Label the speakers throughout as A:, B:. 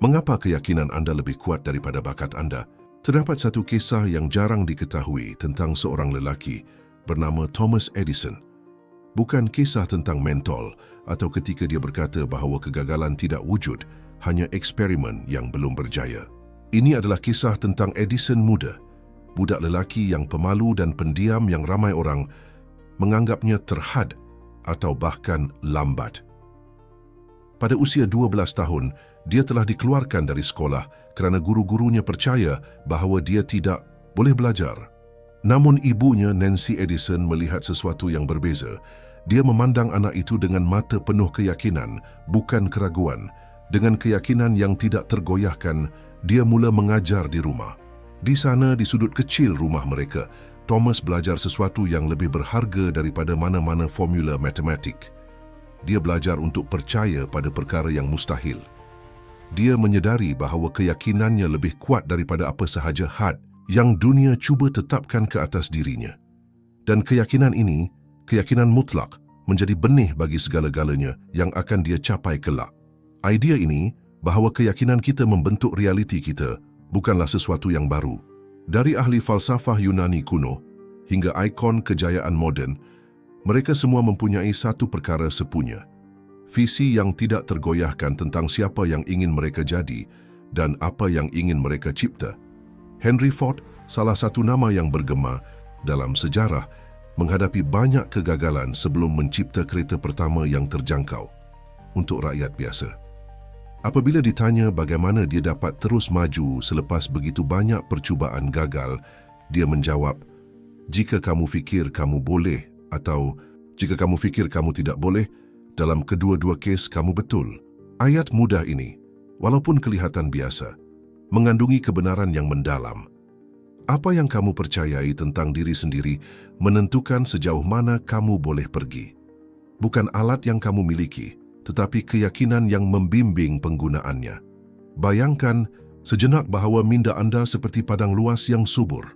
A: Mengapa keyakinan anda lebih kuat daripada bakat anda? Terdapat satu kisah yang jarang diketahui tentang seorang lelaki bernama Thomas Edison. Bukan kisah tentang mentol atau ketika dia berkata bahawa kegagalan tidak wujud, hanya eksperimen yang belum berjaya. Ini adalah kisah tentang Edison muda, budak lelaki yang pemalu dan pendiam yang ramai orang menganggapnya terhad atau bahkan lambat. Pada usia 12 tahun, dia telah dikeluarkan dari sekolah kerana guru-gurunya percaya bahawa dia tidak boleh belajar. Namun ibunya, Nancy Edison, melihat sesuatu yang berbeza. Dia memandang anak itu dengan mata penuh keyakinan, bukan keraguan. Dengan keyakinan yang tidak tergoyahkan, dia mula mengajar di rumah. Di sana, di sudut kecil rumah mereka, Thomas belajar sesuatu yang lebih berharga daripada mana-mana formula matematik. Dia belajar untuk percaya pada perkara yang mustahil. Dia menyedari bahawa keyakinannya lebih kuat daripada apa sahaja had yang dunia cuba tetapkan ke atas dirinya. Dan keyakinan ini, keyakinan mutlak, menjadi benih bagi segala-galanya yang akan dia capai kelak. Idea ini, bahawa keyakinan kita membentuk realiti kita, bukanlah sesuatu yang baru. Dari ahli falsafah Yunani kuno hingga ikon kejayaan moden, mereka semua mempunyai satu perkara sepunya. Visi yang tidak tergoyahkan tentang siapa yang ingin mereka jadi dan apa yang ingin mereka cipta. Henry Ford, salah satu nama yang bergema dalam sejarah, menghadapi banyak kegagalan sebelum mencipta kereta pertama yang terjangkau untuk rakyat biasa. Apabila ditanya bagaimana dia dapat terus maju selepas begitu banyak percubaan gagal, dia menjawab, "Jika kamu fikir kamu boleh atau jika kamu fikir kamu tidak boleh, dalam kedua-dua kes kamu betul." Ayat mudah ini, walaupun kelihatan biasa, mengandungi kebenaran yang mendalam. Apa yang kamu percayai tentang diri sendiri menentukan sejauh mana kamu boleh pergi. Bukan alat yang kamu miliki, tetapi keyakinan yang membimbing penggunaannya. Bayangkan sejenak bahawa minda anda seperti padang luas yang subur.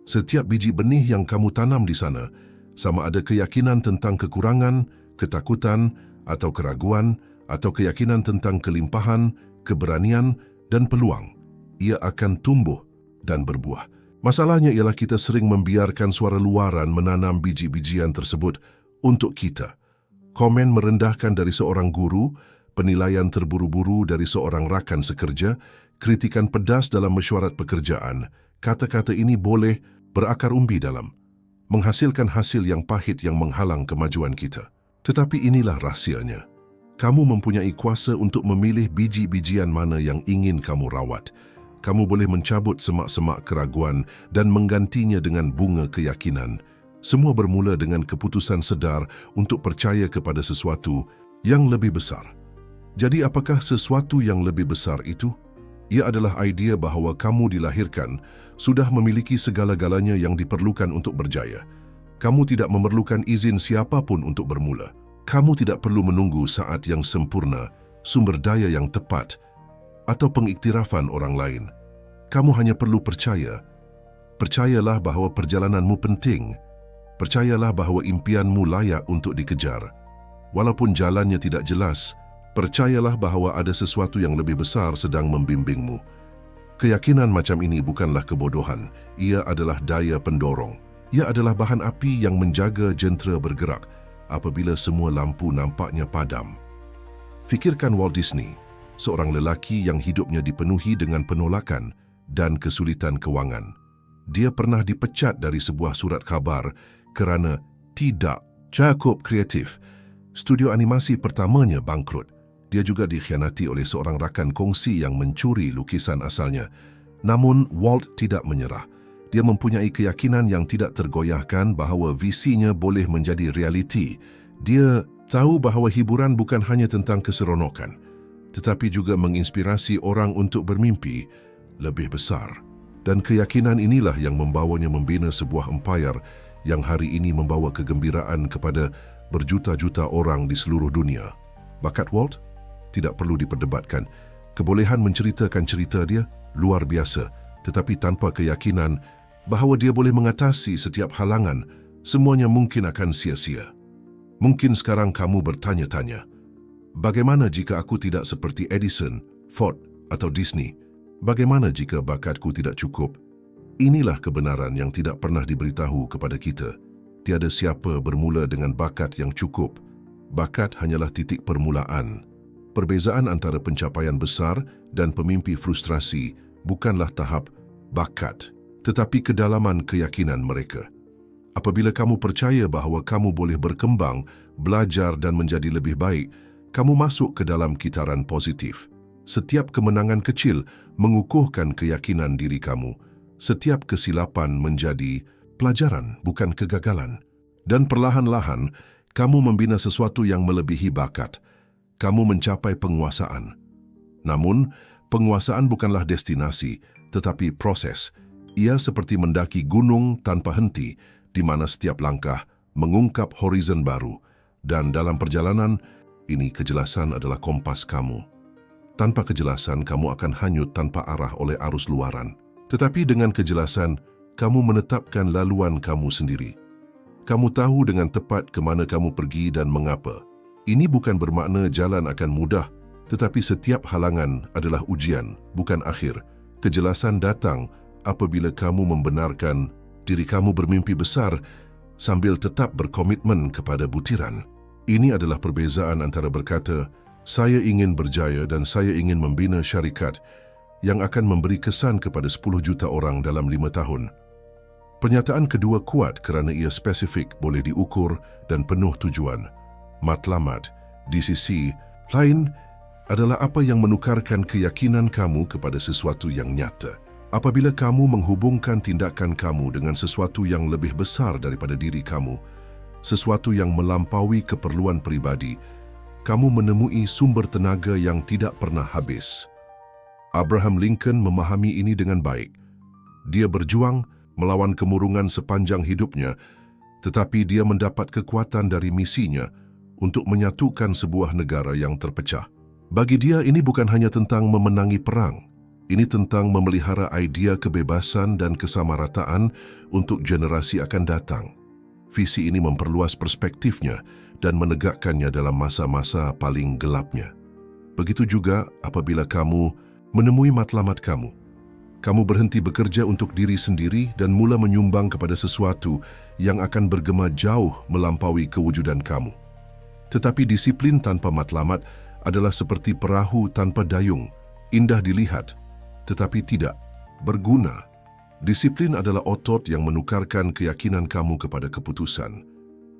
A: Setiap biji benih yang kamu tanam di sana, sama ada keyakinan tentang kekurangan, ketakutan, atau keraguan, atau keyakinan tentang kelimpahan, keberanian, dan peluang, ia akan tumbuh dan berbuah. Masalahnya ialah kita sering membiarkan suara luaran menanam biji-bijian tersebut untuk kita. Komen merendahkan dari seorang guru, penilaian terburu-buru dari seorang rakan sekerja, kritikan pedas dalam mesyuarat pekerjaan, kata-kata ini boleh berakar umbi dalam, menghasilkan hasil yang pahit yang menghalang kemajuan kita. Tetapi inilah rahsianya. Kamu mempunyai kuasa untuk memilih biji-bijian mana yang ingin kamu rawat. Kamu boleh mencabut semak-semak keraguan dan menggantinya dengan bunga keyakinan. Semua bermula dengan keputusan sedar untuk percaya kepada sesuatu yang lebih besar. Jadi apakah sesuatu yang lebih besar itu? Ia adalah idea bahawa kamu dilahirkan sudah memiliki segala-galanya yang diperlukan untuk berjaya. Kamu tidak memerlukan izin siapapun untuk bermula. Kamu tidak perlu menunggu saat yang sempurna, sumber daya yang tepat, atau pengiktirafan orang lain. Kamu hanya perlu percaya. Percayalah bahawa perjalananmu penting. Percayalah bahawa impianmu layak untuk dikejar. Walaupun jalannya tidak jelas, percayalah bahawa ada sesuatu yang lebih besar sedang membimbingmu. Keyakinan macam ini bukanlah kebodohan, ia adalah daya pendorong. Ia adalah bahan api yang menjaga jentera bergerak apabila semua lampu nampaknya padam. Fikirkan Walt Disney, seorang lelaki yang hidupnya dipenuhi dengan penolakan dan kesulitan kewangan. Dia pernah dipecat dari sebuah surat khabar kerana tidak cukup kreatif. Studio animasi pertamanya bangkrut. Dia juga dikhianati oleh seorang rakan kongsi yang mencuri lukisan asalnya. Namun Walt tidak menyerah. Dia mempunyai keyakinan yang tidak tergoyahkan bahawa visinya boleh menjadi realiti. Dia tahu bahawa hiburan bukan hanya tentang keseronokan, tetapi juga menginspirasi orang untuk bermimpi lebih besar. Dan keyakinan inilah yang membawanya membina sebuah empayar yang hari ini membawa kegembiraan kepada berjuta-juta orang di seluruh dunia. Bakat Walt tidak perlu diperdebatkan. Kebolehan menceritakan cerita dia luar biasa, tetapi tanpa keyakinan bahawa dia boleh mengatasi setiap halangan, semuanya mungkin akan sia-sia. Mungkin sekarang kamu bertanya-tanya, bagaimana jika aku tidak seperti Edison, Ford, Atau Disney, bagaimana jika bakatku tidak cukup? Inilah kebenaran yang tidak pernah diberitahu kepada kita. Tiada siapa bermula dengan bakat yang cukup. Bakat hanyalah titik permulaan. Perbezaan antara pencapaian besar dan pemimpi frustrasi bukanlah tahap bakat, tetapi kedalaman keyakinan mereka. Apabila kamu percaya bahawa kamu boleh berkembang, belajar dan menjadi lebih baik, kamu masuk ke dalam kitaran positif. Setiap kemenangan kecil mengukuhkan keyakinan diri kamu. Setiap kesilapan menjadi pelajaran, bukan kegagalan. Dan perlahan-lahan, kamu membina sesuatu yang melebihi bakat. Kamu mencapai penguasaan. Namun, penguasaan bukanlah destinasi, tetapi proses. Ia seperti mendaki gunung tanpa henti, di mana setiap langkah mengungkap horizon baru. Dan dalam perjalanan, ini kejelasan adalah kompas kamu. Tanpa kejelasan, kamu akan hanyut tanpa arah oleh arus luaran. Tetapi dengan kejelasan, kamu menetapkan laluan kamu sendiri. Kamu tahu dengan tepat ke mana kamu pergi dan mengapa. Ini bukan bermakna jalan akan mudah, tetapi setiap halangan adalah ujian, bukan akhir. Kejelasan datang apabila kamu membenarkan diri kamu bermimpi besar sambil tetap berkomitmen kepada butiran. Ini adalah perbezaan antara berkata, saya ingin berjaya dan saya ingin membina syarikat yang akan memberi kesan kepada 10 juta orang dalam 5 tahun. Pernyataan kedua kuat kerana ia spesifik, boleh diukur dan penuh tujuan. Matlamat, di sisi lain, adalah apa yang menukarkan keyakinan kamu kepada sesuatu yang nyata. Apabila kamu menghubungkan tindakan kamu dengan sesuatu yang lebih besar daripada diri kamu, sesuatu yang melampaui keperluan peribadi, kamu menemui sumber tenaga yang tidak pernah habis. Abraham Lincoln memahami ini dengan baik. Dia berjuang melawan kemurungan sepanjang hidupnya, tetapi dia mendapat kekuatan dari misinya untuk menyatukan sebuah negara yang terpecah. Bagi dia, ini bukan hanya tentang memenangi perang. Ini tentang memelihara idea kebebasan dan kesamarataan untuk generasi akan datang. Visi ini memperluas perspektifnya dan menegakkannya dalam masa-masa paling gelapnya. Begitu juga apabila kamu menemui matlamat kamu. Kamu berhenti bekerja untuk diri sendiri dan mula menyumbang kepada sesuatu yang akan bergema jauh melampaui kewujudan kamu. Tetapi disiplin tanpa matlamat adalah seperti perahu tanpa dayung, indah dilihat, tetapi tidak berguna. Disiplin adalah otot yang menukarkan keyakinan kamu kepada keputusan.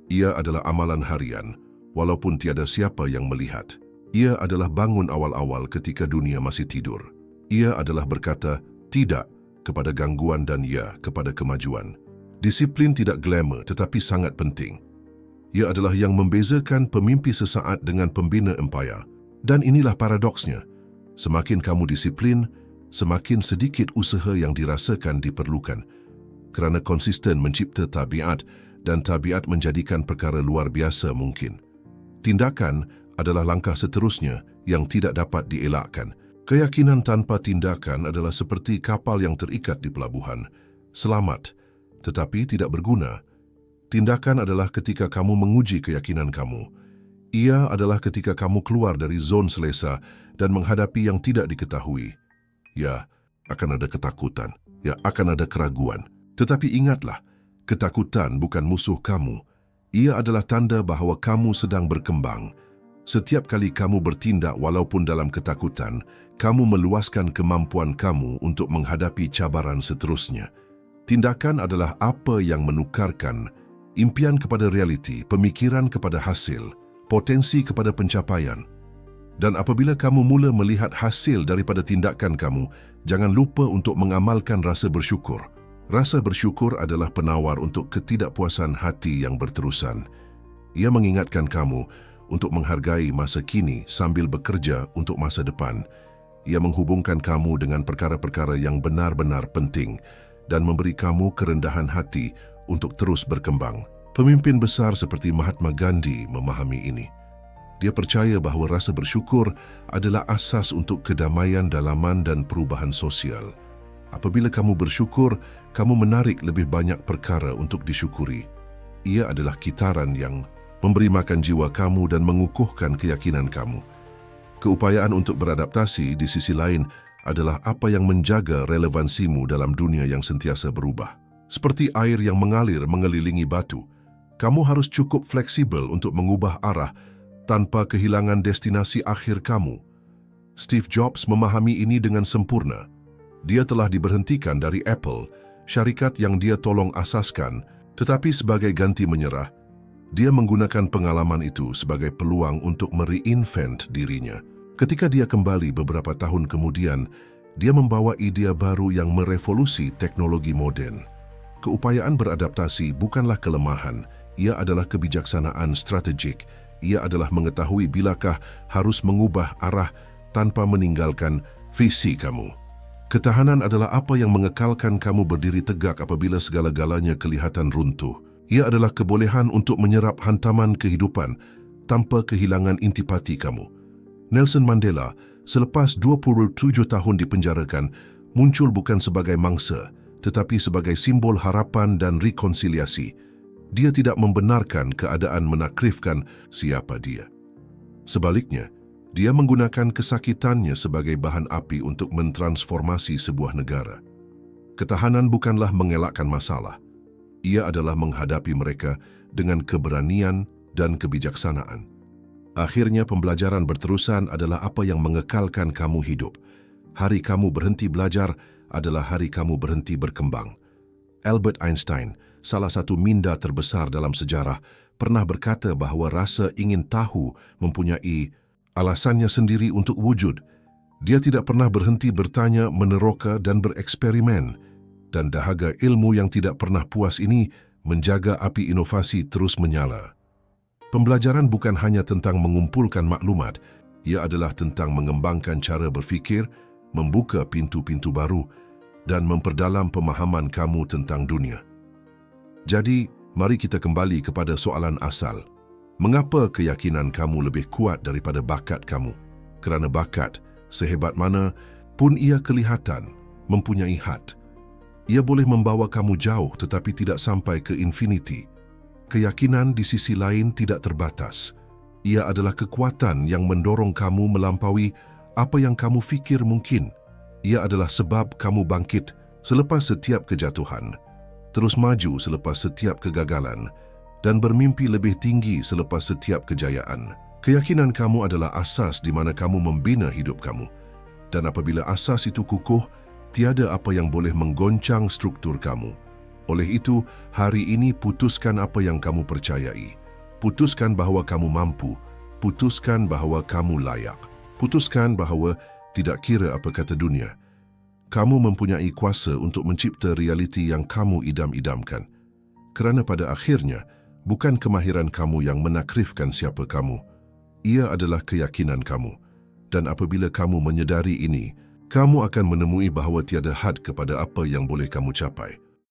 A: Ia adalah amalan harian, walaupun tiada siapa yang melihat. Ia adalah bangun awal-awal ketika dunia masih tidur. Ia adalah berkata tidak kepada gangguan dan ya kepada kemajuan. Disiplin tidak glamour tetapi sangat penting. Ia adalah yang membezakan pemimpi sesaat dengan pembina empayar. Dan inilah paradoksnya. Semakin kamu disiplin, semakin sedikit usaha yang dirasakan diperlukan. Kerana konsisten mencipta tabiat dan tabiat menjadikan perkara luar biasa mungkin. Tindakan adalah langkah seterusnya yang tidak dapat dielakkan. Keyakinan tanpa tindakan adalah seperti kapal yang terikat di pelabuhan. Selamat, tetapi tidak berguna. Tindakan adalah ketika kamu menguji keyakinan kamu. Ia adalah ketika kamu keluar dari zon selesa dan menghadapi yang tidak diketahui. Ya, akan ada ketakutan. Ya, akan ada keraguan. Tetapi ingatlah, ketakutan bukan musuh kamu. Ia adalah tanda bahawa kamu sedang berkembang. Setiap kali kamu bertindak walaupun dalam ketakutan, kamu meluaskan kemampuan kamu untuk menghadapi cabaran seterusnya. Tindakan adalah apa yang menukarkan impian kepada realiti, pemikiran kepada hasil, potensi kepada pencapaian. Dan apabila kamu mula melihat hasil daripada tindakan kamu, jangan lupa untuk mengamalkan rasa bersyukur. Rasa bersyukur adalah penawar untuk ketidakpuasan hati yang berterusan. Ia mengingatkan kamu untuk menghargai masa kini sambil bekerja untuk masa depan. Ia menghubungkan kamu dengan perkara-perkara yang benar-benar penting dan memberi kamu kerendahan hati untuk terus berkembang. Pemimpin besar seperti Mahatma Gandhi memahami ini. Dia percaya bahawa rasa bersyukur adalah asas untuk kedamaian dalaman dan perubahan sosial. Apabila kamu bersyukur, kamu menarik lebih banyak perkara untuk disyukuri. Ia adalah kitaran yang memberi makan jiwa kamu dan mengukuhkan keyakinan kamu. Keupayaan untuk beradaptasi di sisi lain adalah apa yang menjaga relevansimu dalam dunia yang sentiasa berubah. Seperti air yang mengalir mengelilingi batu, kamu harus cukup fleksibel untuk mengubah arah tanpa kehilangan destinasi akhir kamu. Steve Jobs memahami ini dengan sempurna. Dia telah diberhentikan dari Apple, syarikat yang dia tolong asaskan, tetapi sebagai ganti menyerah, dia menggunakan pengalaman itu sebagai peluang untuk mereinvent dirinya. Ketika dia kembali beberapa tahun kemudian, dia membawa ide baru yang merevolusi teknologi moden. Keupayaan beradaptasi bukanlah kelemahan, ia adalah kebijaksanaan strategik. Ia adalah mengetahui bilakah harus mengubah arah tanpa meninggalkan visi kamu. Ketahanan adalah apa yang mengekalkan kamu berdiri tegak apabila segala-galanya kelihatan runtuh. Ia adalah kebolehan untuk menyerap hantaman kehidupan tanpa kehilangan intipati kamu. Nelson Mandela, selepas 27 tahun dipenjarakan, muncul bukan sebagai mangsa, tetapi sebagai simbol harapan dan rekonsiliasi. Dia tidak membenarkan keadaan menakrifkan siapa dia. Sebaliknya, dia menggunakan kesakitannya sebagai bahan api untuk mentransformasi sebuah negara. Ketahanan bukanlah mengelakkan masalah. Ia adalah menghadapi mereka dengan keberanian dan kebijaksanaan. Akhirnya pembelajaran berterusan adalah apa yang mengekalkan kamu hidup. Hari kamu berhenti belajar adalah hari kamu berhenti berkembang. Albert Einstein, salah satu minda terbesar dalam sejarah, pernah berkata bahawa rasa ingin tahu mempunyai alasannya sendiri untuk wujud. Dia tidak pernah berhenti bertanya, meneroka dan bereksperimen. Dan dahaga ilmu yang tidak pernah puas ini menjaga api inovasi terus menyala. Pembelajaran bukan hanya tentang mengumpulkan maklumat, ia adalah tentang mengembangkan cara berfikir, membuka pintu-pintu baru dan memperdalam pemahaman kamu tentang dunia. Jadi, mari kita kembali kepada soalan asal. Mengapa keyakinan kamu lebih kuat daripada bakat kamu? Kerana bakat, sehebat mana pun ia kelihatan, mempunyai had. Ia boleh membawa kamu jauh tetapi tidak sampai ke infinity. Keyakinan di sisi lain tidak terbatas. Ia adalah kekuatan yang mendorong kamu melampaui apa yang kamu fikir mungkin. Ia adalah sebab kamu bangkit selepas setiap kejatuhan, terus maju selepas setiap kegagalan, dan bermimpi lebih tinggi selepas setiap kejayaan. Keyakinan kamu adalah asas di mana kamu membina hidup kamu. Dan apabila asas itu kukuh, tiada apa yang boleh menggoncang struktur kamu. Oleh itu, hari ini putuskan apa yang kamu percayai. Putuskan bahawa kamu mampu. Putuskan bahawa kamu layak. Putuskan bahawa tidak kira apa kata dunia. Kamu mempunyai kuasa untuk mencipta realiti yang kamu idam-idamkan. Kerana pada akhirnya, bukan kemahiran kamu yang menakrifkan siapa kamu. Ia adalah keyakinan kamu. Dan apabila kamu menyedari ini, kamu akan menemui bahawa tiada had kepada apa yang boleh kamu capai.